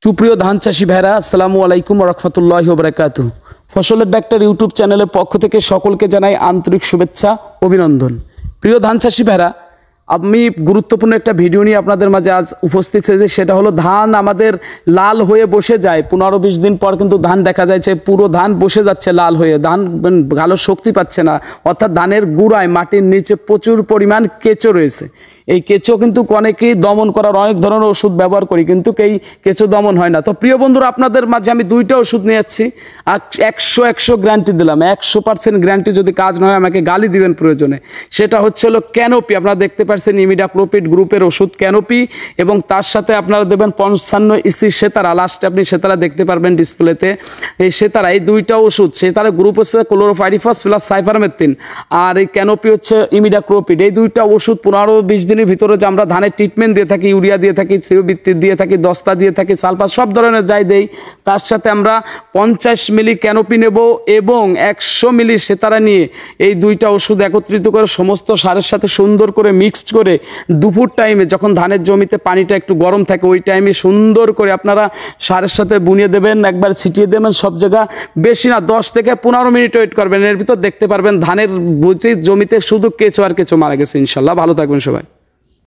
সুপ্রিয় ধান চাষী ভাইরা, আসসালামু আলাইকুম ওয়া রাহমাতুল্লাহি ওয়া বারাকাতুহু। ফসলের ডাক্তার ইউটিউব চ্যানেলের পক্ষ থেকে সকলকে জানাই আন্তরিক শুভেচ্ছা, অভিনন্দন। প্রিয় ধান চাষী ভাইরা, আমি গুরুত্বপূর্ণ একটা ভিডিও নিয়ে আপনাদের মাঝে আজ উপস্থিত হয়েছে। সেটা হলো ধান আমাদের লাল হয়ে বসে যায়, 15-20 দিন পর কিন্তু ধান দেখা যাচ্ছে পুরো ধান বসে যাচ্ছে লাল হয়ে, ধান ভালো শক্তি পাচ্ছে না, অর্থাৎ ধানের গুঁড়ায় মাটির নিচে প্রচুর পরিমাণ কেঁচো রয়েছে। এই কেঁচো কিন্তু অনেকেই দমন করার অনেক ধরনের ওষুধ ব্যবহার করি, কিন্তু এই কেঁচো দমন হয় না। তো প্রিয় বন্ধুরা, আপনাদের মাঝে আমি দুইটা ওষুধ নিয়ে যাচ্ছি, 100 গ্যারান্টি দিলাম, 100% গ্যারান্টি। যদি কাজ না হয় আমাকে গালি দিবেন প্রয়োজনে। সেটা হচ্ছে হলো ক্যানোপি। আপনারা দেখতে পাচ্ছেন ইমিডাক্লোপিড গ্রুপের ওষুধ ক্যানোপি, এবং তার সাথে আপনারা দেবেন 55 ইসি সেতারা। লাস্টে আপনি সেতারা দেখতে পারবেন ডিসপ্লেতে। এই সেতারা, এই দুইটা ওষুধ, সেতারা গ্রুপ হচ্ছে ক্লোরোপাইরিফাস প্লাস সাইপারমেথ্রিন, আর এই ক্যানোপি হচ্ছে ইমিডাক্লোপিড। এই দুইটা ওষুধ 15-20 দিনের ভিতরে যে আমরা ধানের ট্রিটমেন্ট দিয়ে থাকি, ইউরিয়া দিয়ে থাকি, থিওবিত্তি দিয়ে থাকি, দস্তা দিয়ে থাকি, সালফার সব ধরনের যাই দেই, তার সাথে আমরা 50 মিলি ক্যানোপি নেব এবং 100 মিলি সেতারা নিয়ে এই দুইটা ওষুধ একত্রিত করে সমস্ত সারের সাথে সুন্দর করে মিক্সড করে দুপুর টাইমে যখন ধানের জমিতে পানিটা একটু গরম থাকে ওই টাইমে সুন্দর করে আপনারা সারের সাথে বুনিয়ে দেবেন, একবার ছিটিয়ে দেবেন সব জায়গা। বেশি না, 10 থেকে 15 মিনিট ওয়েট করবেন। এর ভিতর দেখতে পারবেন ধানের জমিতে শুধু কেঁচো আর কেঁচো মারা গেছে। ইনশাল্লাহ ভালো থাকবেন সবাই।